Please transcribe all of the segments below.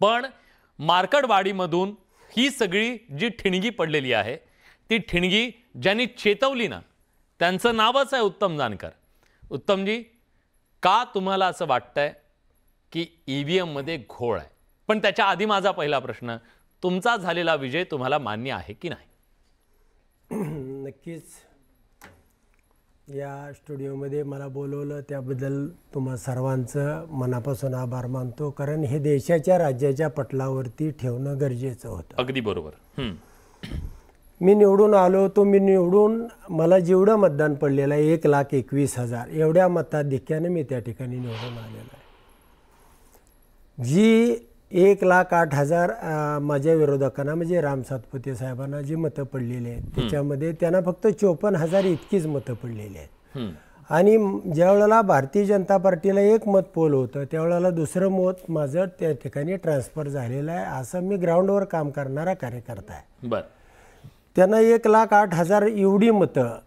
पण मार्कडवाडीमधून ही सगळी जी ठिणगी पडलेली आहे ती ठिणगी ज्यांनी चेतवली ना त्यांचं नावच आहे उत्तम जानकर. उत्तमजी, का तुम्हाला असं वाटतंय की ईव्हीएम मध्ये घोळ आहे? पण त्याच्या आधी माझा पहिला प्रश्न, तुमचा झालेला विजय तुम्हाला मान्य आहे की नाही? नक्कीच या स्टुडिओमध्ये मला बोलवलं त्याबद्दल तुम्हा सर्वांचं मनापासून आभार मानतो, कारण हे देशाच्या राज्याच्या पटलावरती ठेवणं गरजेचं होतं. अगदी बरोबर. मी निवडून आलो तो मी निवडून मला जेवढं मतदान पडलेलं आहे 1,21,000 एवढ्या मताधिक्याने मी त्या ठिकाणी निवडून आलेलो आहे. जी 1,08,000 माझ्या विरोधकांना म्हणजे राम सातपुते साहेबांना जी मतं पडलेली आहेत त्याच्यामध्ये त्यांना फक्त 54,000 इतकीच मतं पडलेली आहेत. आणि ज्या वेळेला भारतीय जनता पार्टीला एक मत पोल होतं त्यावेळेला दुसरं मत माझं त्या ठिकाणी ट्रान्सफर झालेलं आहे. असं मी ग्राउंडवर काम करणारा कार्यकर्ता आहे. बरं. त्यांना 1,08,000 एवढी मतं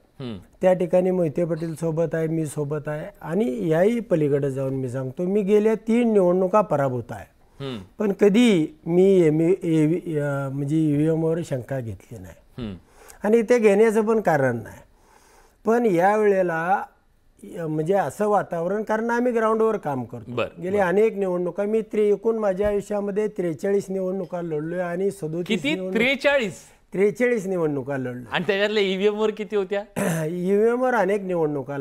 त्या ठिकाणी मोहिते पाटील सोबत आहे, मी सोबत आहे. आणि याही पलीकडे जाऊन मी सांगतो, मी गेल्या 3 निवडणुका पराभूत आहे, पण कधी मी म्हणजे ईव्हीएमवर शंका घेतली नाही आणि ते घेण्याचं पण कारण नाही. पण यावेळेला म्हणजे असं वातावरण, कारण आम्ही ग्राउंडवर काम करतो. गेले अनेक निवडणुका मी एकूण माझ्या आयुष्यामध्ये 43 निवडणुका लढलोय आणि 43 निवडणुका लढलो. आणि त्याच्यातल्या ईव्हीएम वर किती होत्या? ईव्हीएम वर अनेक निवडणुका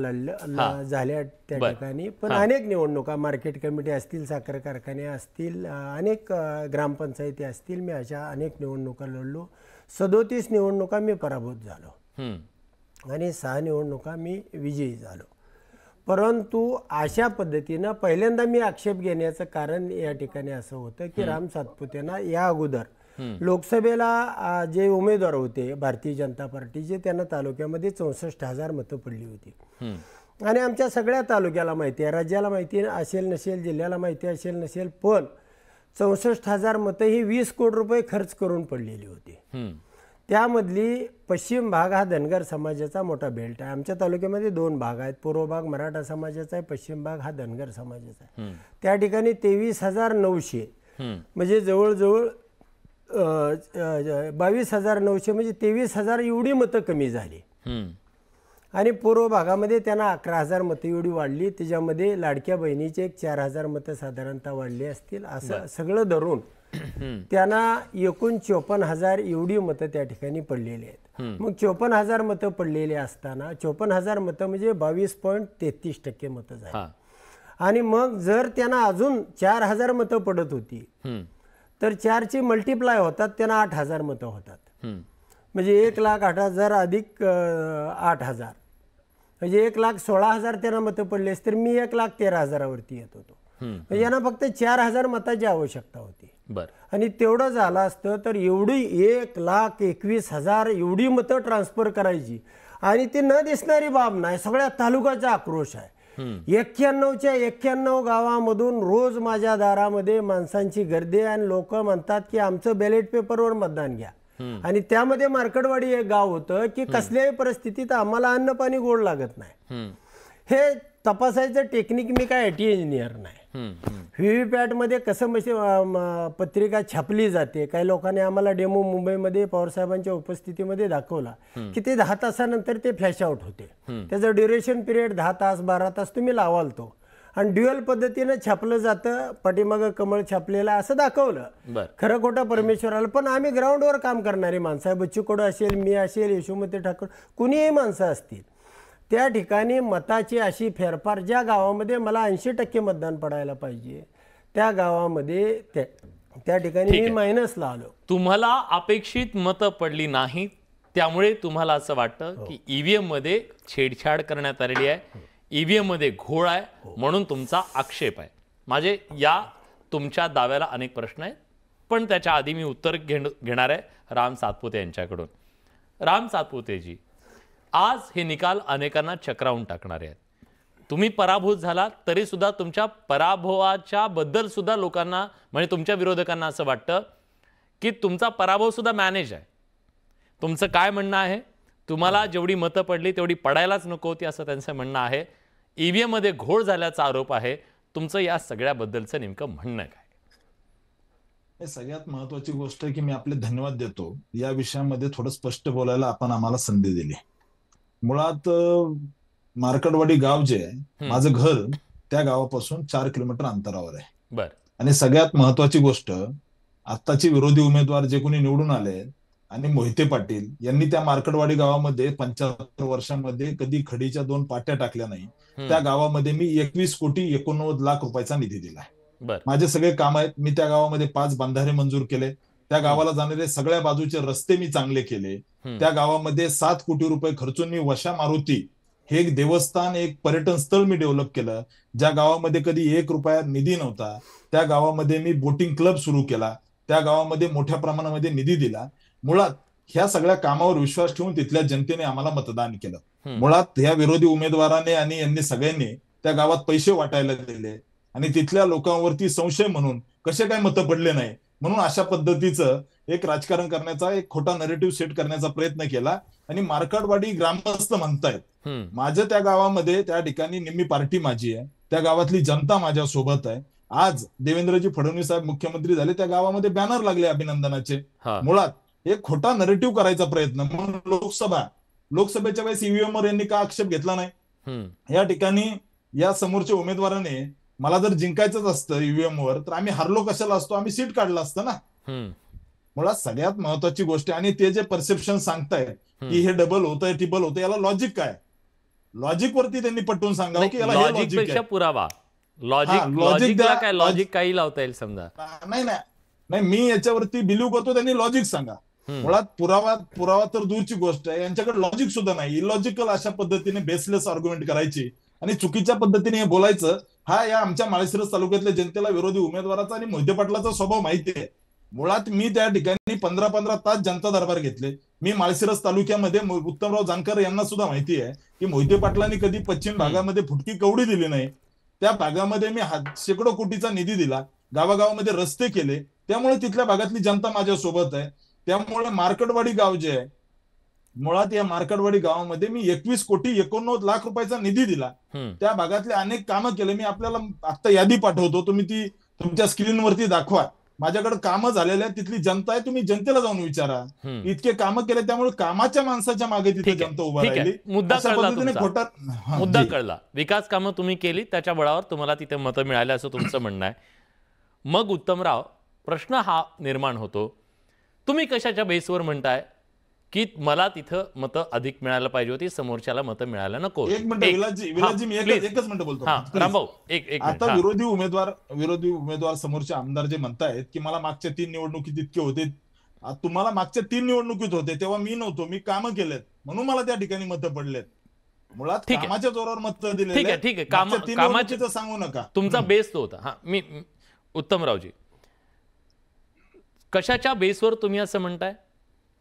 झाल्या त्या ठिकाणी, पण अनेक निवडणुका मार्केट कमिटी असतील, साखर कारखाने असतील, अनेक ग्रामपंचायती असतील, मी अशा अनेक निवडणुका लढलो. 37 निवडणुका मी पराभूत झालो आणि 6 निवडणुका मी विजयी झालो. परंतु अशा पद्धतीनं पहिल्यांदा मी आक्षेप घेण्याचं कारण या ठिकाणी असं होतं की राम सातपुतेंना या अगोदर लोकसभेला जे उमेदवार होते भारतीय जनता पार्टीचे त्यांना तालुक्यामध्ये 64,000 मतं पडली होती. आणि आमच्या सगळ्या तालुक्याला माहिती आहे, राज्याला माहिती असेल नसेल, जिल्ह्याला माहिती असेल नसेल, पण 64,000 मतं ही 20 कोटी रुपये खर्च करून पडलेली होती. त्यामधली पश्चिम भाग हा धनगर समाजाचा मोठा बेल्ट आहे. आमच्या तालुक्यामध्ये 2 भाग आहेत, पूर्व भाग मराठा समाजाचा आहे, पश्चिम भाग हा धनगर समाजाचा आहे. त्या ठिकाणी 23,900 म्हणजे जवळजवळ 22,900 म्हणजे 23,000 एवढी मतं कमी झाली. आणि पूर्व भागामध्ये त्यांना 11,000 मतं एवढी वाढली. त्याच्यामध्ये लाडक्या बहिणीचे एक 4,000 मतं साधारणतः वाढली असतील. असं सगळं धरून त्यांना एकूण 54,000 एवढी मतं त्या ठिकाणी पडलेली आहेत. मग 54,000 मतं पडलेली असताना 54,000 मतं म्हणजे 22.33% मतं झाली. आणि मग जर त्यांना अजून 4,000 मतं पडत होती तर 4ची मल्टिप्लाय होतात, त्यांना 8,000 मतं होतात. म्हणजे 1,08,000 अधिक 8,000 म्हणजे 1,16,000 त्यांना मतं पडलेस तर मी 1,13,000 वरती येत होतो. म्हणजे यांना फक्त 4,000 मताची आवश्यकता होती. आणि तेवढं झालं असतं तर एवढी 1,21,000 एवढी मतं ट्रान्सफर करायची आणि ती न दिसणारी बाब नाही. सगळ्या तालुक्याचा आक्रोश आहे. 91च्या 91 गावामधून रोज माझ्या दारामध्ये माणसांची गर्दी आहे आणि लोक म्हणतात की आमचं बॅलेट पेपरवर मतदान घ्या. आणि त्यामध्ये मार्कडवाडी एक गाव होतं की कसल्याही परिस्थितीत आम्हाला अन्न पाणी गोड लागत नाही. हे तपासायचं टेक्निक, मी काय आयटी इंजिनियर नाही. व्हीव्हीपॅट मध्ये कसं पत्रिका छापली जाते, काही लोकांनी आम्हाला डेमो मुंबईमध्ये पवारसाहेबांच्या उपस्थितीमध्ये दाखवला की ते 10 तासानंतर ते फ्लॅश आउट होते. त्याचं ड्युरेशन पिरियड 10 तास 12 तास तुम्ही लावाल तो, आणि ड्युअल पद्धतीनं छापलं जातं, पाठीमागं कमळ छापलेलं असं दाखवलं. खरं खोटं परमेश्वराला. पण आम्ही ग्राउंडवर काम करणारी माणसं आहे, बच्चू कडू असेल, मी असेल, यशोमती ठाकूर, कुणीही माणसं असतील, त्या ठिकाणी मताची अशी फेरफार, ज्या गावामध्ये मला 80% मतदान पडायला पाहिजे त्या गावामध्ये त्या ठिकाणी मी मायनसला आलो. तुम्हाला अपेक्षित मतं पडली नाही, त्यामुळे तुम्हाला असं वाटतं की ईव्हीएम मध्ये छेडछाड करण्यात आलेली आहे, ईव्हीएम मध्ये घोळ आहे, म्हणून तुमचा आक्षेप आहे. माझे या तुमच्या दाव्याला अनेक प्रश्न आहेत, पण त्याच्या आधी मी उत्तर घेणार आहे राम सातपुते यांच्याकडून. राम सातपुतेजी, आज हे निकाल अनेकांना चक्रावून टाकणारे आहेत. तुम्ही पराभूत झाला तरी सुद्धा तुमच्या पराभवाच्या बद्दल सुद्धा लोकांना, म्हणजे तुमच्या विरोधकांना असं वाटतं की तुमचा पराभव सुद्धा मॅनेज आहे. तुमचं काय म्हणणं आहे? तुम्हाला जेवढी मतं पडली तेवढी पडायलाच नको होती असं त्यांचं म्हणणं आहे. ईव्हीएम मध्ये घोळ झाल्याचा आरोप आहे. तुमचं या सगळ्याबद्दलचं नेमकं म्हणणं काय? हे सगळ्यात महत्वाची गोष्ट आहे की मी आपले धन्यवाद देतो या विषयामध्ये थोडं स्पष्ट बोलायला आपण आम्हाला संधी दिली. मुळात मार्कडवाडी गाव जे आहे, माझं घर त्या गावापासून 4 किलोमीटर अंतरावर आहे. बर. आणि सगळ्यात महत्वाची गोष्ट, आत्ताचे विरोधी उमेदवार जे कोणी निवडून आले आणि मोहिते पाटील यांनी त्या मार्कडवाडी गावामध्ये 75 वर्षांमध्ये कधी खडीच्या 2 पाट्या टाकल्या नाही. त्या गावामध्ये मी 21,89,00,000 रुपयाचा निधी दिलाय. माझे सगळे काम आहेत. मी त्या गावामध्ये 5 बंधारे मंजूर केले. त्या गावाला जाणारे सगळ्या बाजूचे रस्ते मी चांगले केले. त्या गावामध्ये 7 कोटी रुपये खर्चून मी वशा मारुती हे एक देवस्थान, एक पर्यटन स्थळ मी डेव्हलप केलं. ज्या गावामध्ये कधी 1 रुपया निधी नव्हता त्या गावामध्ये मी बोटिंग क्लब सुरू केला. त्या गावामध्ये मोठ्या प्रमाणामध्ये निधी दिला. मुळात ह्या सगळ्या कामावर विश्वास ठेवून तिथल्या जनतेने आम्हाला मतदान केलं. मुळात ह्या विरोधी उमेदवाराने आणि यांनी सगळ्यांनी त्या गावात पैसे वाटायला दिले आणि तिथल्या लोकांवरती संशय म्हणून कसे काय मतं पडले नाही म्हणून अशा पद्धतीचं एक राजकारण करण्याचा, एक खोटा नरेटिव्ह सेट करण्याचा प्रयत्न केला. आणि मार्कडवाडी ग्रामस्थ म्हणतायत माझं त्या गावामध्ये, त्या ठिकाणी निम्मी पार्टी माझी आहे, त्या गावातली जनता माझ्या सोबत आहे. आज देवेंद्रजी फडणवीस साहेब मुख्यमंत्री झाले, त्या गावामध्ये बॅनर लागले अभिनंदनाचे. मुळात एक खोटा नरेटिव्ह करायचा प्रयत्न म्हणून लोकसभेच्या वेळेस ईव्हीएम वर यांनी का आक्षेप घेतला नाही. या ठिकाणी या समोरच्या उमेदवाराने मला जर जिंकायचंच असतं ईव्हीएम वर तर आम्ही हरलो कशाला असतो, आम्ही सीट काढलं असतं ना. मुळात सगळ्यात महत्वाची गोष्ट. आणि ते जे परसेप्शन सांगताय की हे डबल होतंय, ट्रिपल होतंय, याला लॉजिक काय? लॉजिक वरती त्यांनी पटवून सांगावं की याला हे लॉजिक आहे. पुरावा लॉजिक काही लावता येईल समजा. नाही, मी याच्यावरती बिलीव्ह करतो, त्यांनी लॉजिक सांगा. मुळात पुरावा तर दूरची गोष्ट आहे, यांच्याकडे लॉजिक सुद्धा नाही. इलॉजिकल अशा पद्धतीने बेसलेस आर्ग्युमेंट करायची आणि चुकीच्या पद्धतीने हे बोलायचं. हा या आमच्या माळशिरस तालुक्यातल्या जनतेला विरोधी उमेदवाराचा आणि मोहिते पाटलाचा स्वभाव माहिती आहे. मुळात मी त्या ठिकाणी 15-15 तास जनता दरबार घेतले. मी माळशिरस तालुक्यामध्ये उत्तमराव जानकर यांना सुद्धा माहिती आहे की मोहिते पाटलांनी कधी पश्चिम भागामध्ये फुटकी कवडी दिली नाही. त्या भागामध्ये मी शेकडो कोटीचा निधी दिला, गावागावामध्ये रस्ते केले. त्यामुळे तिथल्या भागातली जनता माझ्या सोबत आहे. त्यामुळे मार्कडवाडी गाव जे आहे, मुळात या मार्कडवाडी गावामध्ये मी 21,89,00,000 रुपयाचा निधी दिला. त्या भागातले अनेक कामं केले. मी आपल्याला आता यादी पाठवतो, तुम्ही ती तुमच्या स्क्रीनवरती दाखवा. माझ्याकडे कामं झालेले आहेत, तिथली जनता आहे, तुम्ही जनतेला जाऊन विचारा. इतके कामं केले, त्यामुळे कामाच्या माणसाच्या मागे तिथे जनता उभा राहिली. मुद्दा कळला. विकास कामं तुम्ही केली, त्याच्या बळावर तुम्हाला तिथे मतं मिळाली असं तुमचं म्हणणं आहे. मग उत्तमराव, प्रश्न हा निर्माण होतो, तुम्ही कशाच्या बेसवर म्हणताय की मला तिथं मतं अधिक मिळायला पाहिजे होती, समोरच्याला मतं मिळायला नको? एक मिनिट विलासजी, मी एकच मिनिट बोलतो. आता विरोधी उमेदवार समोरचे आमदार जे म्हणतायत की मला मागच्या 3 निवडणुकीत इतके होते. तुम्हाला मागच्या 3 निवडणुकीत होते तेव्हा मी नव्हतो, मी कामं केलेत म्हणून मला त्या ठिकाणी मतं पडलेत. मुळात कामाच्या जोरावर मतं दिले. ठीक आहे, कामाचं सांगू नका. तुमचा बेस तो होता. मी उत्तमरावजी, कशाच्या बेसवर तुम्ही असं म्हणताय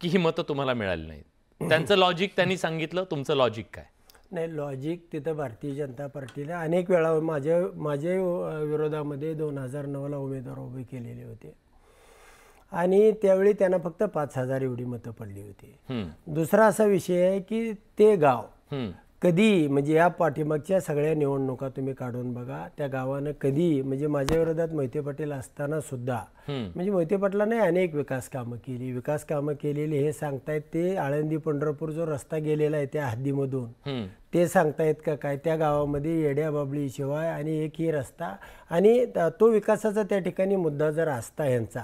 की ही मतं तुम्हाला मिळाली नाहीत? त्यांचं लॉजिक त्यांनी सांगितलं, तुमचं लॉजिक काय? नाही, लॉजिक तिथं भारतीय जनता पार्टीला अनेक वेळा माझ्या विरोधामध्ये 2009ला उमेदवार उभे केलेले होते आणि त्यावेळी त्यांना फक्त 5,000 एवढी मतं पडली होती. दुसरा असा विषय आहे की ते गाव कधी, म्हणजे या पाठीमागच्या सगळ्या निवडणुका तुम्ही काढून बघा, त्या गावानं कधी, म्हणजे माझ्या विरोधात मोहिते पाटील असताना सुद्धा, म्हणजे मोहिते पाटलाने अनेक विकास कामं केलेली हे सांगतायत. ते आळंदी पंढरपूर जो रस्ता गेलेला आहे त्या हद्दीमधून ते सांगतायत का काय? त्या गावामध्ये येड्या बाबळी शिवाय आणि एकही रस्ता, आणि तो विकासाचा त्या ठिकाणी मुद्दा जर असता ह्यांचा,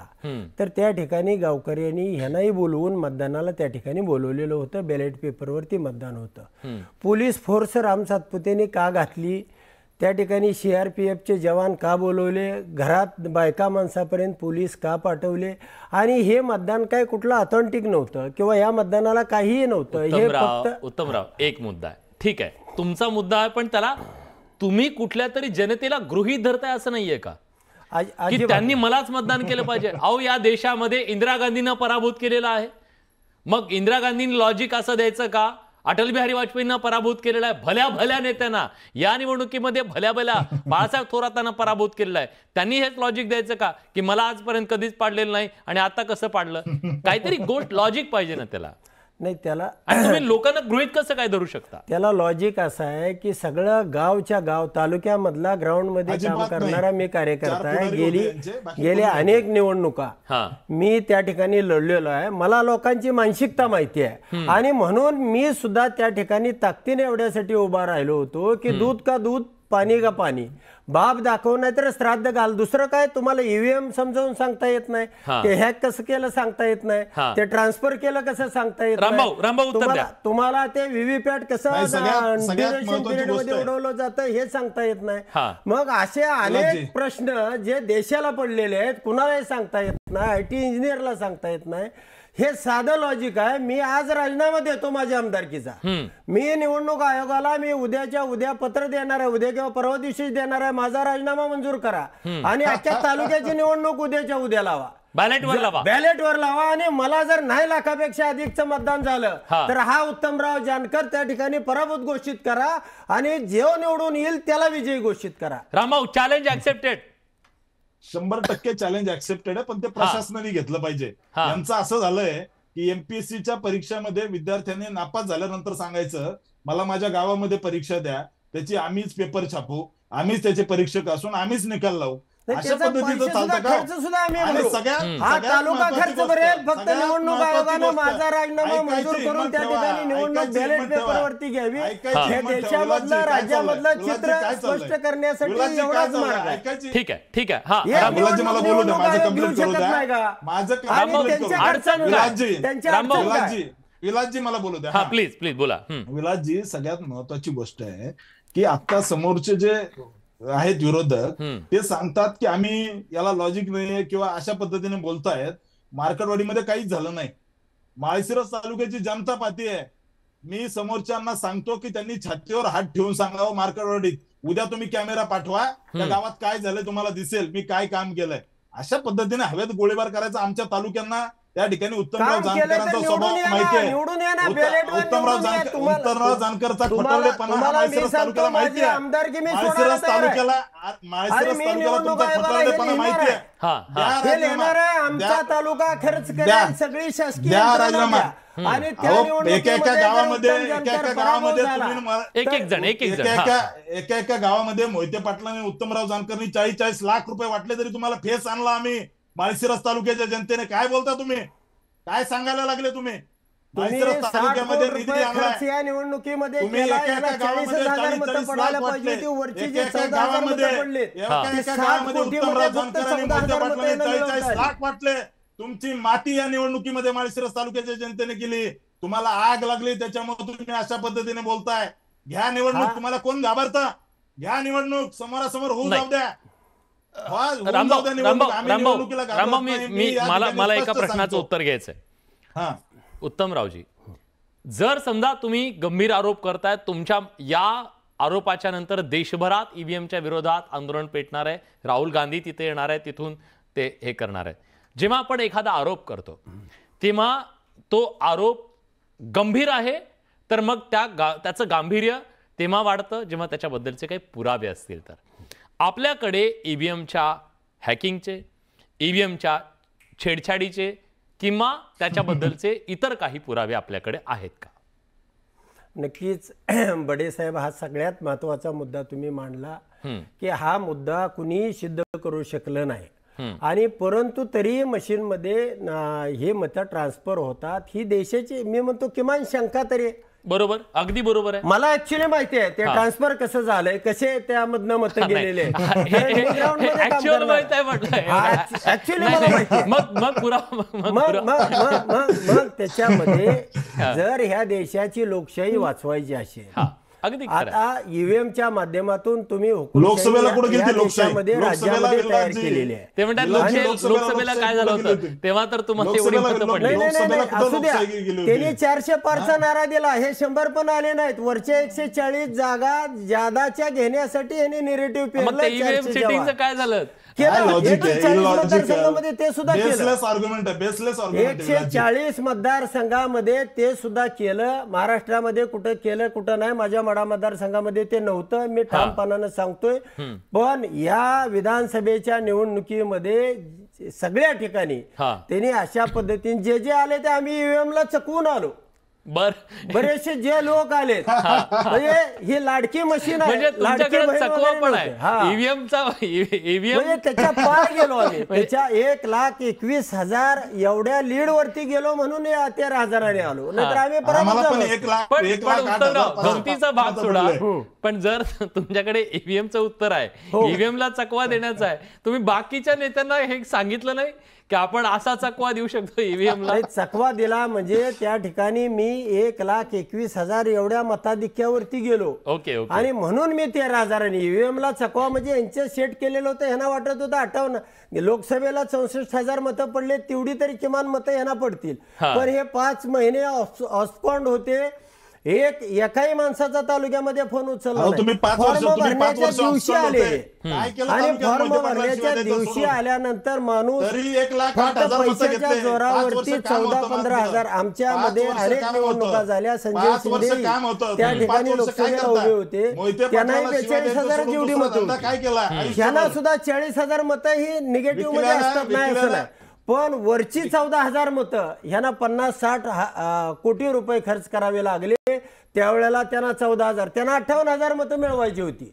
तर त्या ठिकाणी गावकऱ्यांनी ह्यांनाही बोलवून मतदानाला त्या ठिकाणी बोलवलेलं होतं. बॅलेट पेपरवरती मतदान होतं. पोलीस फोर्स राम सातपुतेने का घातली? त्या ठिकाणी CRPFचे जवान का बोलवले? घरात बायका माणसापर्यंत पोलीस का पाठवले? आणि हे मतदान काय कुठलं ऑथेंटिक नव्हतं किंवा या मतदानाला काहीही नव्हतं. हे फक्त उत्तमराव, एक मुद्दा आहे, ठीक आहे, तुमचा मुद्दा आहे, पण त्याला तुम्ही कुठल्या तरी जनतेला गृहीत धरताय असं नाहीये का की त्यांनी मलाच मतदान केलं पाहिजे? अहो, या देशामध्ये इंदिरा गांधींना पराभूत केलेला आहे. मग इंदिरा गांधींनी लॉजिक असं द्यायचं का? अटल बिहारी वाजपेयींना पराभूत केलेला आहे, भल्या नेत्यांना या निवडणुकीमध्ये भल्या बाळासाहेब थोरातांना पराभूत केलेला आहे. त्यांनी हेच लॉजिक द्यायचं का की मला आजपर्यंत कधीच पाडलेलं नाही आणि आता कसं पाडलं? काहीतरी गोष्ट लॉजिक पाहिजे ना त्याला. नाही त्याला आणि तुम्ही लोकांना गृहीत कसं काय धरू शकता? त्याला लॉजिक असं आहे की सगळं गावच्या गाव तालुक्यामधला ग्राउंड मध्ये काम अजिबात नाही. करणारा मी कार्यकर्ता चार आहे. पुढारी होते यांचे, बाकी गेल्या कोणी अनेक निवडणुका हा मी त्या ठिकाणी लढलेलो आहे. मला लोकांची मानसिकता माहिती आहे आणि म्हणून मी सुद्धा त्या ठिकाणी ताकदीने एवढ्यासाठी उभा राहिलो होतो की दूध का दूध पाणी का पाणी, बाप दाखव नाही तर श्राद्ध घाल. दुसरं काय तुम्हाला ईव्हीएम समजावून सांगता येत नाही, ते हॅक कसं केलं सांगता येत नाही, ते ट्रान्सफर केलं कसं सांगता येत नाही, तुम्हाला ते व्हीव्हीपॅट कसं ड्युरेशन पिरियड मध्ये उडवलं जातं हे सांगता येत नाही. मग असे अनेक प्रश्न जे देशाला पडलेले आहेत कुणालाही सांगता येत नाही, आयटी इंजिनियरला सांगता येत नाही. हे साधं लॉजिक आहे. मी आज राजीनामा देतो माझ्या आमदारकीचा. मी निवडणूक आयोगाला मी उद्याच्या उद्या पत्र देणार आहे, उद्या किंवा परवा दिवशी देणार आहे, माझा राजीनामा मंजूर करा आणि अख्ख्या तालुक्याची निवडणूक उद्याच्या उद्या लावा, बॅलेटवर लावा. आणि मला जर 9 लाखापेक्षा अधिकचं मतदान झालं तर हा उत्तमराव जानकर त्या ठिकाणी पराभूत घोषित करा आणि जो निवडून येईल त्याला विजयी घोषित करा. Rambhau, challenge accepted. 100% challenge accepted आहे, पण ते प्रशासनाने घेतलं पाहिजे. यांचं असं झालंय की एमपीएससीच्या परीक्षामध्ये विद्यार्थ्यांनी नापास झाल्यानंतर सांगायचं मला माझ्या गावामध्ये परीक्षा द्या, त्याची आम्हीच पेपर छापू, आम्हीच त्याचे परीक्षक असून आम्हीच निकाल लावू. अशा पद्धतीचं चालतं का? तालुका खर्च भरेल फक्त निवडणूक आयोगानं माझा राजीनामा मंजूर करून त्या ठिकाणी निवडणूक बॅलेट पेपरवरती घ्यावी. हे देशामधलं राज्यामधलं चित्र स्पष्ट करण्यासाठी एवढाच मार्ग आहे. ठीक आहे, ठीक आहे. मला बोलू द्या, माझं कंप्लीट करू द्या. विलासजी मला बोलू द्या. प्लीज प्लीज बोला. विलासजी, सगळ्यात महत्वाची गोष्ट आहे की आता समोरचे जे आहेत विरोधक ते सांगतात की आम्ही याला लॉजिक नाहीये किंवा अशा पद्धतीने बोलतायत. मार्केटवाडीमध्ये काहीच झालं नाही. माळशिरस तालुक्याची जनता पाहती आहे. मी समोरच्यांना सांगतो की त्यांनी छातीवर हात ठेवून सांगावं मार्केटवाडीत उद्या तुम्ही कॅमेरा पाठवा, त्या गावात काय झालंय तुम्हाला दिसेल, मी काय काम केलंय. अशा पद्धतीने हवेत गोळीबार करायचा आमच्या तालुक्यांना त्या ठिकाणी उत्तमराव जानकरांचा स्वभाव माहिती आहे. उत्तमराव जानकरचा खोटारडेपणा हा माळशिरस तालुक्याला माहिती आहे. माळशिरस तालुक्याला तुमचा खोटारडेपणा माहिती आहे. तालुका खर्च करेल सगळी शासकीय राजीनामा आणि एका गावामध्ये एका गावामध्ये मोहिते पाटलांनी उत्तमराव जानकरनी 40-40 लाख रुपये वाटले तरी तुम्हाला फेस आणला आम्ही. माळशिरस तालुक्याच्या जनतेने काय बोलता तुम्ही, काय सांगायला लागले तुम्ही? माळशिरस तालुक्यामध्ये निधी आणलाय निवडणुकीमध्ये तुम्ही. एका गावामध्ये 40-40 लाख वाटले. एका गावामध्ये उत्तमराव जानकरांनी मोहिते पाटलांनी 40-40 लाख वाटले. तुमची माती या निवडणुकीमध्ये माळशिरस तालुक्याच्या जनतेने केली. तुम्हाला आग लागली त्याच्यामुळे तुम्ही अशा पद्धतीने बोलताय. घ्या निवडणूक, तुम्हाला कोण घाबरतं? घ्या निवडणूक, समोरासमोर होऊ जाऊ द्या. मला एका प्रश्नाचं उत्तर घ्यायचंय. उत्तमरावजी, जर समजा तुम्ही गंभीर आरोप करताय, तुमच्या या आरोपाच्या नंतर देशभरात ईव्हीएमच्या विरोधात आंदोलन पेटणार आहे, राहुल गांधी तिथे येणार आहे, तिथून ते हे करणार आहेत. जेव्हा आपण एखादा आरोप करतो तेव्हा तो आरोप गंभीर आहे तर मग त्याचं गांभीर्य तेव्हा वाढतं जेव्हा त्याच्याबद्दलचे काही पुरावे असतील. तर आपल्याकडे ईव्हीएमच्या हॅकिंगचे, ईव्हीएमच्या छेडछाडीचे किंवा त्याच्याबद्दलचे इतर काही पुरावे आपल्याकडे आहेत का? नक्कीच बडे साहेब, हा सगळ्यात महत्वाचा मुद्दा तुम्ही मांडला की हा मुद्दा कुणी सिद्ध करू शकलं नाही आणि परंतु तरी मशीन मध्ये हे मत ट्रान्सफर होतात ही देशाची, मी म्हणतो किमान शंका तरी. बरोबर, अगदी बरोबर आहे. मला ऍक्च्युअली माहिती आहे ते ट्रान्सफर कसं झालंय, कसे त्यामधनं मत गेलेले. मग त्याच्यामध्ये जर ह्या देशाची लोकशाही वाचवायची असेल, आता ईव्हीएमच्या माध्यमातून तुम्ही लोकसभेला कुठे गेली लोकशाही? राज्यामध्ये तयार केलेली आहे. ते म्हणतात लोकसभेला काय झालं होतं तेव्हा तर तुम्हाला एवढी मतं पडली. असू द्या, त्यांनी 400 पारचा नारा दिला, हे 100 पण आले नाहीत. वरच्या 140 जागा जादाच्या घेण्यासाठी यांनी निरेटिव्ह पेरलं. काय झालं? 140 मतदारसंघामध्ये ते सुद्धा केलं. महाराष्ट्रामध्ये कुठं केलं कुठं नाही, माझ्या मडा मतदारसंघामध्ये ते नव्हतं, मी ठामपणानं सांगतोय. पण या विधानसभेच्या निवडणुकीमध्ये सगळ्या ठिकाणी त्यांनी अशा पद्धतीने जे जे आले ते आम्ही ईव्हीएमला चकवून आलो. बरेचसे जे लोक आले म्हणजे ही लाडकी मशीन आहे, म्हणजे तुमच्याकडे चकवा पण आहे ईव्हीएमचा. म्हणजे त्याच्या पार गेलो आम्ही, त्याच्या 1,21,000 एवढ्या लीड वरती गेलो म्हणून 13,000 आलो, नाहीतर आम्ही गमतीचा भाग सोडा. पण जर तुमच्याकडे ईव्हीएमचं उत्तर आहे, ईव्हीएमला चकवा देण्याचा आहे, तुम्ही बाकीच्या नेत्यांना हे सांगितलं नाही की आपण असा चकवा देऊ शकतो ईव्हीएमला? चकवा दिला म्हणजे त्या ठिकाणी मी 1,21,000 एवढ्या मताधिक्यावरती गेलो. ओके. आणि म्हणून मी 13,000 ईव्हीएमला चकवा म्हणजे यांचे सेट केलेलं होतं, ह्यांना वाटत होतं 58. लोकसभेला 64,000 मतं पडले, तेवढी तरी किमान मतं ह्यांना पडतील. पण हे 5 महिने ऑस्कॉन्ड होते, एकाही माणसाचा तालुक्यामध्ये फोन उचलला नाही. फॉर्म भरण्याच्या दिवशी आले आणि फॉर्म भरण्याच्या दिवशी आल्यानंतर माणूस फक्त पैशाच्या जोरावरती 14-15,000. आमच्यामध्ये अनेक निवडणुका झाल्या, संजय शिंदे त्या ठिकाणी लोकसभेला उभे होते, त्यांनाही 42,000 एवढी मतं होती. ह्यांना सुद्धा 40,000 मतं ही निगेटिव्ह मध्ये असतात, नाही असं नाही. पण वरची 14,000 मतं ह्यांना 50-60 कोटी रुपये खर्च करावे लागले. त्यावेळेला त्यांना 14,000, त्यांना 58,000 मतं मिळवायची होती,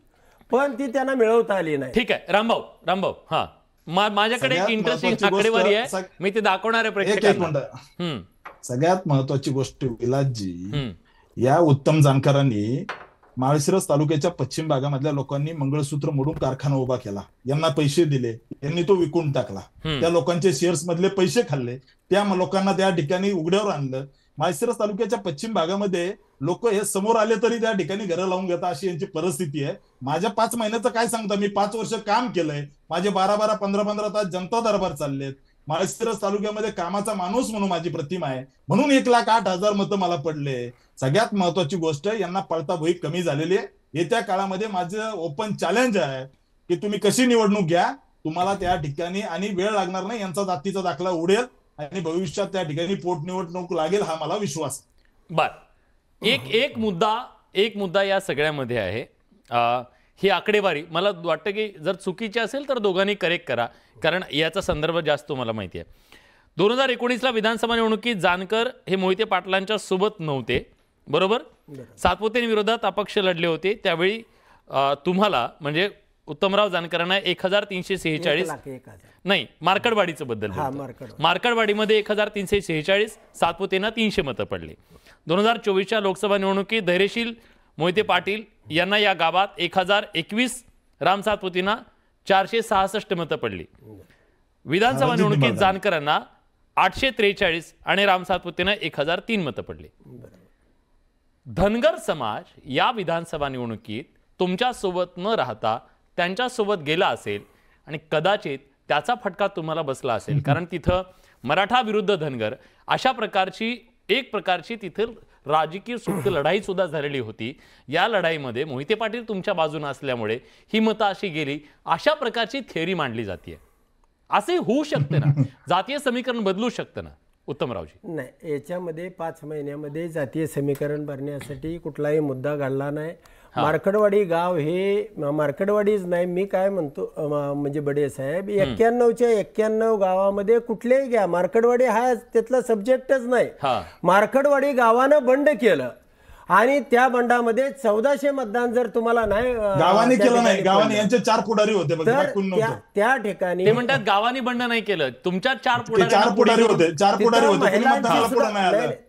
पण ती त्यांना मिळवता आली नाही. ठीक आहे रामभाऊ, हा माझ्याकडे एक इंटरेस्टिंग आकडेवारी आहे, मी ते दाखवणार आहे प्रेक्षकांना. सगळ्यात महत्वाची गोष्ट विलासजी, या उत्तम जाणकारांनी माळशिरस तालुक्याच्या पश्चिम भागामधल्या लोकांनी मंगळसूत्र मोडून कारखाना उभा केला, यांना पैसे दिले, यांनी तो विकून टाकला, त्या लोकांचे शेअर्स मधले पैसे खाल्ले, त्या लोकांना त्या ठिकाणी उघड्यावर आणलं. माळशिरस तालुक्याच्या पश्चिम भागामध्ये लोक हे समोर आले तरी त्या ठिकाणी घरं लावून घेतात, अशी यांची परिस्थिती आहे. माझ्या 5 महिन्याचं काय सांगता, मी 5 वर्ष काम केलंय, माझे 12-12, 15-15 तास जनता दरबार चाललेत. माळशिरस तालुक्यामध्ये कामाचा माणूस म्हणून माझी प्रतिमा आहे, म्हणून 1,08,000 मतं मला पडले. सगळ्यात महत्वाची गोष्ट, यांना पळताभुई कमी झालेली आहे. येत्या काळामध्ये माझं ओपन चॅलेंज आहे की तुम्ही कशी निवडणूक घ्या, तुम्हाला त्या ठिकाणी आणि वेळ लागणार नाही, यांचा जातीचा दाखला उडेल आणि भविष्यात त्या ठिकाणी पोटनिवडणूक लागेल, हा मला विश्वास. एक मुद्दा या सगळ्यामध्ये आहे, ही आकडेवारी मला वाटतं की जर चुकीची असेल तर दोघांनी करेक्ट करा, कारण याचा संदर्भ जास्त मला माहिती आहे. 2019ला विधानसभा निवडणुकीत जानकर हे मोहिते पाटलांच्या सोबत नव्हते, बरोबर? सातपुतेंविरोधात अपक्ष लढले होते. त्यावेळी तुम्हाला म्हणजे उत्तमराव जानकरांना 1,346 नाही, मार्कडवाडीचं बद्दल, मार्कडवाडीमध्ये 1,346, सातपुतेंना 300 मतं पडले. 2024च्या लोकसभा निवडणुकीत धैर्यशील मोहिते पाटील यांना या गावात 1,021, राम सातपुतेंना 466 मतं पडली. विधानसभा निवडणुकीत जानकरांना 843 आणि राम सातपुतेंना 1,003 मतं पडली. धनगर समाज या विधानसभा निवडणुकीत तुमच्या सोबत न राहता त्यांच्या सोबत गेला असेल आणि कदाचित त्याचा फटका तुम्हाला बसला असेल, कारण तिथं मराठा विरुद्ध धनगर अशा प्रकारची तिथे राजकीय सुप्त लढाई सुद्धा झालेली होती. या लढाईमध्ये मोहिते पाटील तुमच्या बाजूने असल्यामुळे ही मतं अशी गेली, अशा प्रकारची थेअरी मांडली जाते. असे होऊ शकते ना, जातीय समीकरण बदलू शकतं ना उत्तमरावजी? नाही, याच्यामध्ये 5 महिन्यामध्ये जातीय समीकरण भरण्यासाठी कुठलाही मुद्दा घडला नाही. मार्कडवाडी गाव हे मार्कडवाडीच नाही, मी काय म्हणतो म्हणजे बडे साहेब, 91च्या 91 गावामध्ये कुठलेही घ्या, मार्कडवाडी हा त्यातला सब्जेक्टच नाही. मार्कडवाडी गावानं बंड केलं आणि त्या बंडामध्ये 1400 मतदान जर तुम्हाला नाही गावाने केलं नाही, गावाने यांचे 4 पुढारी होते, त्या ठिकाणी ते म्हणतात गावाने बंड नाही केलं, तुमच्या 4 पुढारी होते.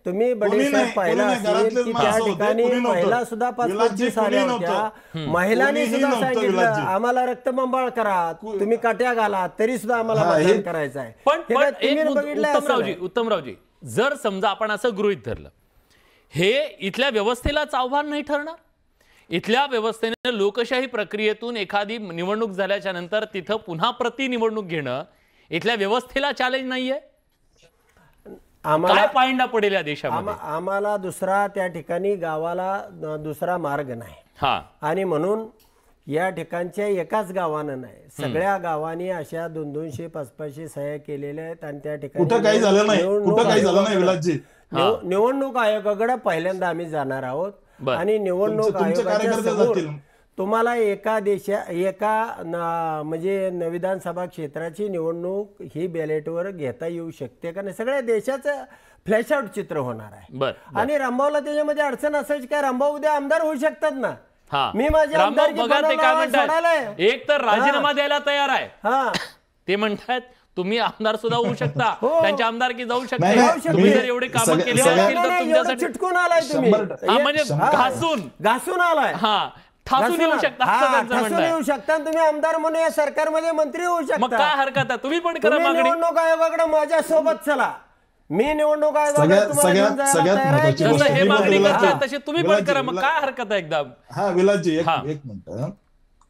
तुम्ही बडे साहेब पाहिला असेल की त्या ठिकाणी महिला सुद्धा 5-25 आल्या होत्या. महिलांनी सुद्धा सांगितलं आम्हाला रक्तबंबाळ करा, तुम्ही काट्या घाला, तरी सुद्धा आम्हाला मतदान करायचं आहे. पण उत्तमरावजी, जर समजा आपण असं गृहीत धरलं, हे इथल्या व्यवस्थेलाच आव्हान नाही ठरणार? इथल्या व्यवस्थेने लोकशाही प्रक्रियेतून एखादी निवडणूक झाल्याच्या नंतर तिथं पुन्हा निवडणूक घेणं इथल्या व्यवस्थेला चॅलेंज नाहीये? काय पायंडा पडेल या देशामध्ये? आम्हाला दुसरा त्या ठिकाणी गावाला दुसरा मार्ग नाही, आणि म्हणून या ठिकाणच्या एकाच गावानं नाही, सगळ्या गावांनी अशा 200-200-500 सह्या केलेल्या आहेत. आणि त्या ठिकाणी निवडणूक आयोगाकडे पहिल्यांदा आम्ही जाणार आहोत आणि निवडणूक आयोगाच्या समोर तुम्हाला एका म्हणजे विधानसभा क्षेत्राची निवडणूक ही बॅलेटवर घेता येऊ शकते का नाही, सगळ्या देशाचं फ्लॅश आउट चित्र होणार आहे. आणि रामभाऊला त्याच्यामध्ये अडचण असायची काय, रामभाऊ उद्या आमदार होऊ शकतात ना. मी माझे आमदार एक तर राजीनामा द्यायला तयार आहे, ते म्हणतात तुम्ही आमदार सुद्धा होऊ शकता, त्यांच्या आमदारकी जाऊ शकता, तुम्ही जर एवढे काम केले असतील तर तुमच्यासाठी चिटकून आलाय तुम्ही, म्हणजे घासून आलाय, ठासून येऊ शकता, येऊ शकता तुम्ही आमदार म्हणून या सरकारमध्ये मंत्री होऊ शकता. मग काय हरकत आहे, तुम्ही पण करा मागणी. निवडणूक आयोगाकडे माझ्या सोबत चला, मी निवडणूक आयोगाकडे हे मागणी करतात तसे तुम्ही पण करा, मग काय हरकत आहे एकदम. हा विलासजी एक मिनिट,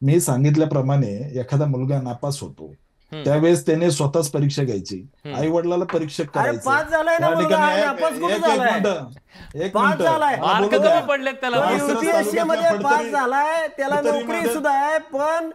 मी सांगितल्याप्रमाणे एखादा मुलगा नापास होतो त्यावेळेस त्याने स्वतःच परीक्षा घ्यायची, आई वडिलाला परीक्षा करायची, पास झालाय ना मार्क कमी पडलेत त्याला, UPSC मध्ये पास झालाय, त्याला नोकरी सुद्धा आहे, पण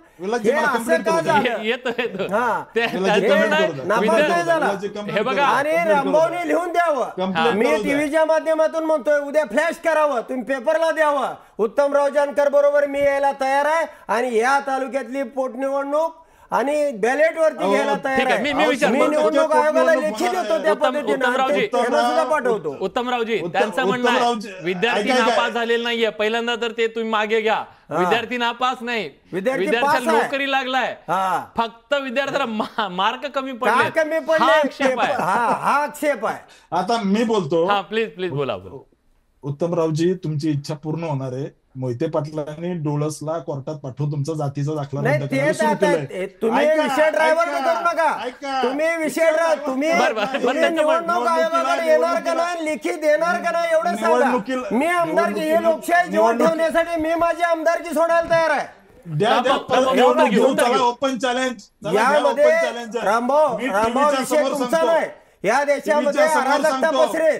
हे बघा. आणि रामभाऊने लिहून द्यावं, मी टीव्हीच्या माध्यमातून म्हणतोय उद्या फ्लॅश करावं, तुम्ही पेपरला द्यावं, उत्तमराव जानकर बरोबर मी यायला तयार आहे आणि या तालुक्यातली पोटनिवडणूक आणि बॅलेट वरती घ्यायला तयार आहे. मी निवडणूक आयोगाला लेखी देतो त्या पद्धतीने सुद्धा पाठवतो. उत्तमरावजी, त्यांचं म्हणणं आहे विद्यार्थी नापास झालेला नाहीये, पहिल्यांदा तर ते तुम्ही मागे घ्या, विद्यार्थी नापास नाही, विद्यार्थ्याला नोकरी लागलाय, फक्त विद्यार्थ्याला मार्क कमी पडले, हा आक्षेप आहे. आता मी बोलतो, प्लीज बोला. उत्तमरावजी, तुमची इच्छा पूर्ण होणार आहे. मोहिते पाटलांनी डोळसला कोर्टात पाठवून तुमचा जातीचा दाखला तुम्ही विषय ड्रायव्हर करू नका, तुम्ही विषय तुम्ही निवडणूक आयोगाकडे येणार का नाही, लिखी देणार का नाही एवढं सांगा. मी आमदारकी ही लोकशाही जीवन ठेवण्यासाठी मी माझी आमदारकी सोडायला तयार आहे. ओपन चॅलेंज यामध्ये रामभाऊ विषय तुमचा नाही, या देशामध्ये अराजकता पसरेल,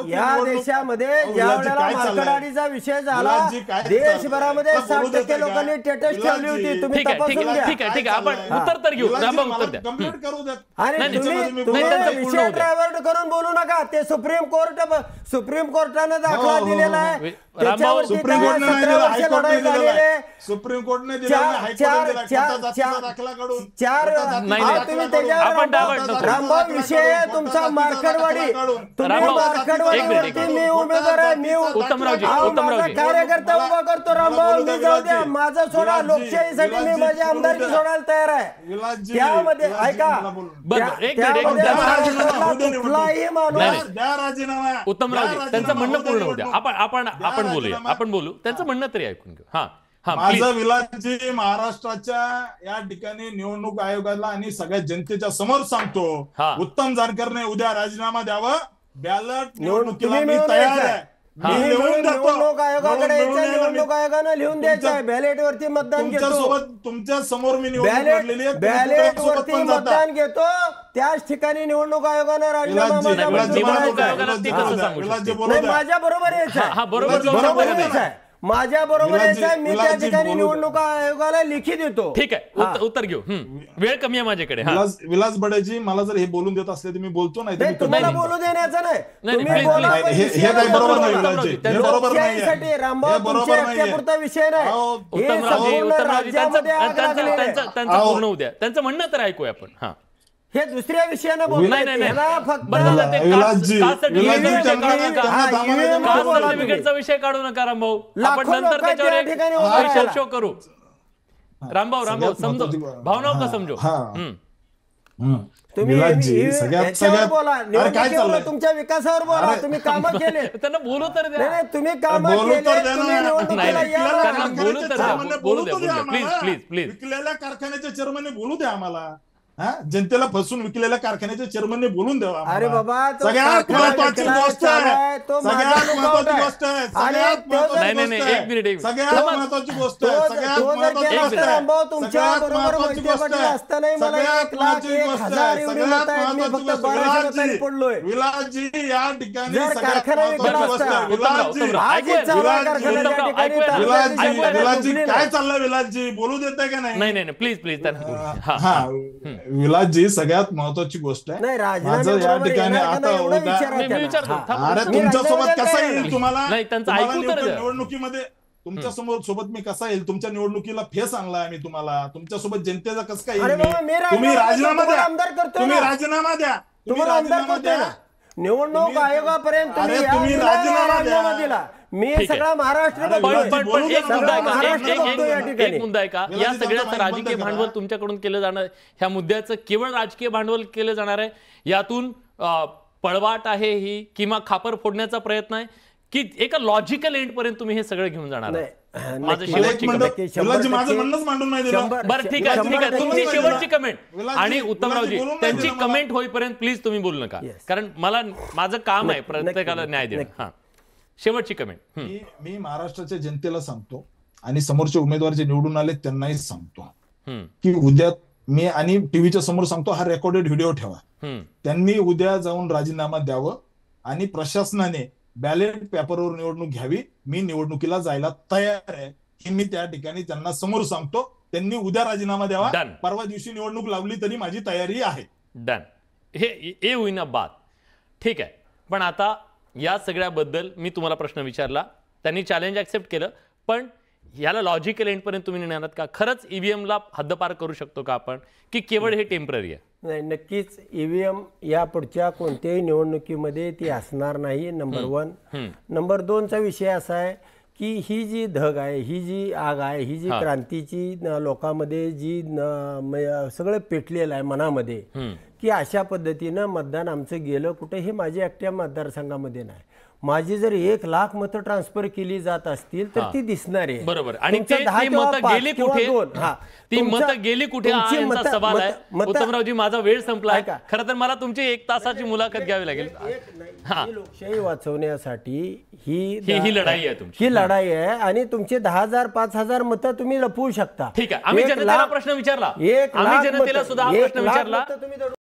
या देशामध्ये ज्या वेळेला मार्कडवाडीचा विषय झाला देशभरामध्ये 60% लोकांनी स्टेटस ठेवली होती, तुम्ही तपासून घ्या. ठीक आहे, आपण उत्तर तर घेऊ, उत्तर द्या. आणि तुम्ही विषय ड्रायव्हर्ट करून बोलू नका, ते सुप्रीम कोर्टाने दाखला दिलेला आहे, त्याच्यावरती 17 वर्ष लढाई झालेली आहे. सुप्रीम कोर्टने रामभाऊ विषय तुमचा मार्कडवाडी, तुम्ही मार्कडवाडीवरती मी उमेदवार आहे, मी कार्यकर्ता उभा करतो. रामभाऊ मी जाऊ द्या, माझं सोडा, लोकशाहीसाठी मी माझी आमदारकी सोडायला तयार आहे. त्यामध्ये ऐका, कुठलाही माणूस उत्तमरावजी त्यांचं म्हणणं पूर्ण होऊ द्या, आपण बोलू, त्यांचं म्हणणं तरी ऐकून घेऊ. माझं विलासजी महाराष्ट्राच्या या ठिकाणी निवडणूक आयोगाला आणि सगळ्या जनतेच्या समोर सांगतो, उत्तम जानकरने उद्या राजीनामा द्यावा, बॅलट निवडणुकीला मी तयार आहे. निवडणूक आयोगाकडे निवडणूक आयोगाने लिहून द्यायचं आहे, बॅलेट वरती मतदान घेतो, तुमच्या समोर मी बॅलेट वरती मतदान घेतो, त्याच ठिकाणी निवडणूक आयोगाने राजीनामा माझ्या बरोबर यायचं, माझ्या बरोबर मी त्या ठिकाणी निवडणूक आयोगाला लिखी देतो. ठीक आहे, उत्तर घेऊ, वेळ कमी आहे माझ्याकडे. विलास बडेजी, मला जर हे बोलून देत असले तर मी बोलतो, नाही तुम्हाला बोलू देण्याचं नाही, लोकशाहीसाठी रामभाऊ तुमच्या एकट्यापुरता विषय नाही, त्यांचं पूर्ण होऊ द्या, त्यांचं म्हणणं तर ऐकूया आपण. हे दुसऱ्या विषयाने सर्टिफिकेटचा विषय काढू नका रामभाऊ, आपण नंतर त्याच्यावर शो करू. रामभाऊ समजो, भावना का समजो. तुम्ही बोला, तुमच्या विकासावर बोला, तुम्ही कामं केले, त्यांना बोलू तर द्या, तुम्ही कामं केले, बोलू द्या, प्लीज. विकलेल्या कारखान्याच्या चेअरमनने बोलू द्या आम्हाला, जनतेला फसवून विकलेल्या कारखान्याच्या चेअरमनने बोलून द्यावा. अरे बाबा, सगळ्यात महत्वाची गोष्ट आहे, सगळ्यात महत्वाची गोष्ट आहे, सगळ्यात महत्वाची गोष्ट आहे, सगळ्यात महत्वाची तुमच्या बरोबर असतानाही मला 1,01,000 पडलोय. विलासजी, या ठिकाणी विलासजी काय चाललंय, विलासजी बोलू देताय का नाही? प्लीज. विलासजी, सगळ्यात महत्वाची गोष्ट आहे, माझं या ठिकाणी आता अरे तुमच्यासोबत कसा येईल तुम्हाला निवडणुकीमध्ये, तुमच्या समोर सोबत मी कसा येईल, तुमच्या निवडणुकीला फेस आणलाय आम्ही तुम्हाला, तुमच्यासोबत जनतेचा कसं काय अरे येईल बाबा, मी? मी तुम्ही राजीनामा द्या, आमदार करतोय तुम्ही ना. राजीनामा द्या, तुम्ही तुम्हाला आमदार राजीनामा करतोय द्या. ना. निवडणूक आयोगापर्यंत अरे तुम्ही तुम्ही या राजीनामा द्या. राजीनामा दिला. मी ठीक आहे. सगळा महाराष्ट्र अरे बघतोय. पण- पण एक मुद्दा आहे का? महाराष्ट्र बघतोय या ठिकाणी. एक मुद्दा आहे का? विलाजी या त्यांचा सगळ्याचं माईक बंद राजकीय करा. भांडवल तुमच्याकडून केलं जाणार, ह्या मुद्द्याचं केवळ राजकीय भांडवल केलं जाणार आहे? यातून पळवाट आहे ही, किंवा खापर फोडण्याचा प्रयत्न आहे, की एका लॉजिकल एंड पर्यंत तुम्ही हे सगळं घेऊन जाणार आहात? नाही, माझं नक्की. शेवटची एक कमेंट. मिनिट, विलाजी माझं म्हणणंच मांडून नाही दिलं. बरं ठीक आहे, ठीक आहे, तुमची शेवटची कमेंट. विलाजी- आणि उत्तमरावजी विलाजी बोलून त्यांची नाही दिलं मला. कमेंट होईपर्यंत प्लीज तुम्ही बोलू नका, Yes. कारण माझं काम आहे प्रत्येकाला न्याय देणं. नक्की. हा, शेवटची कमेंट. मी महाराष्ट्राच्या जनतेला सांगतो आणि समोरचे उमेदवार जे निवडून आले त्यांनाही सांगतो की उद्या मी, आणि टीव्हीच्या समोर सांगतो, हा रेकॉर्डेड व्हिडिओ ठेवा. त्यांनी उद्या जाऊन राजीनामा द्यावं आणि प्रशासनाने बॅलेट पेपरवर निवडणूक घ्यावी. मी निवडणुकीला जायला तयार आहे हे मी त्या ठिकाणी त्यांना समोर सांगतो. त्यांनी उद्या राजीनामा द्यावा. Done. परवा दिवशी निवडणूक लावली तरी माझी तयारी आहे. डन. हे होईना बात. ठीक आहे, पण आता या सगळ्याबद्दल मी तुम्हाला प्रश्न विचारला, त्यांनी चॅलेंज ऍक्सेप्ट केलं, पण याला लॉजिकल एंड पर्यंत तुम्ही नेणार आहात का? खरंच ईव्हीएमला हद्दपार करू शकतो का आपण, की केवळ हे टेम्पररी आहे? नाही, नक्कीच ईव्हीएम या पुढच्या कोणत्याही निवडणुकीमध्ये ती असणार नाही. नंबर 1. नंबर 2चा विषय असा आहे की ही जी धग आहे, ही जी आग आहे, ही जी क्रांतीची लोकांमध्ये जी सगळं पेटलेलं आहे मनामध्ये, की अशा पद्धतीनं मतदान आमचं गेलं कुठे, हे माझ्या एकट्या मतदारसंघामध्ये नाही. माझी जर 1,00,000 मतं ट्रान्सफर केली जात असतील तर ती दिसणार आहे. बरोबर. आणि तुमचं ते 10 किंवा मतं 5 गेली किंवा कुठे? 2. हा, ती तुमचं- मतं गेली कुठे हा तुमची यांचा मतं- सवाल आहे. मतं- उत्तमरावजी, माझा वेळ संपला आहे. ऐका. खरं तर मला तुमची 1 तासाची मुलाखत घ्यावी लागेल. ही लोकशाही वाचवण्यासाठी ही लढाई आहे तुमची. ही लढाई आहे, आणि तुमचे 10,000 5,000 मतं तुम्ही लपवू शकता. ठीक आहे, आम्ही 1,00,000 जनतेला प्रश्न विचारला. आम्ही जनतेला सुद्धा हा प्रश्न विचारला. तुम्ही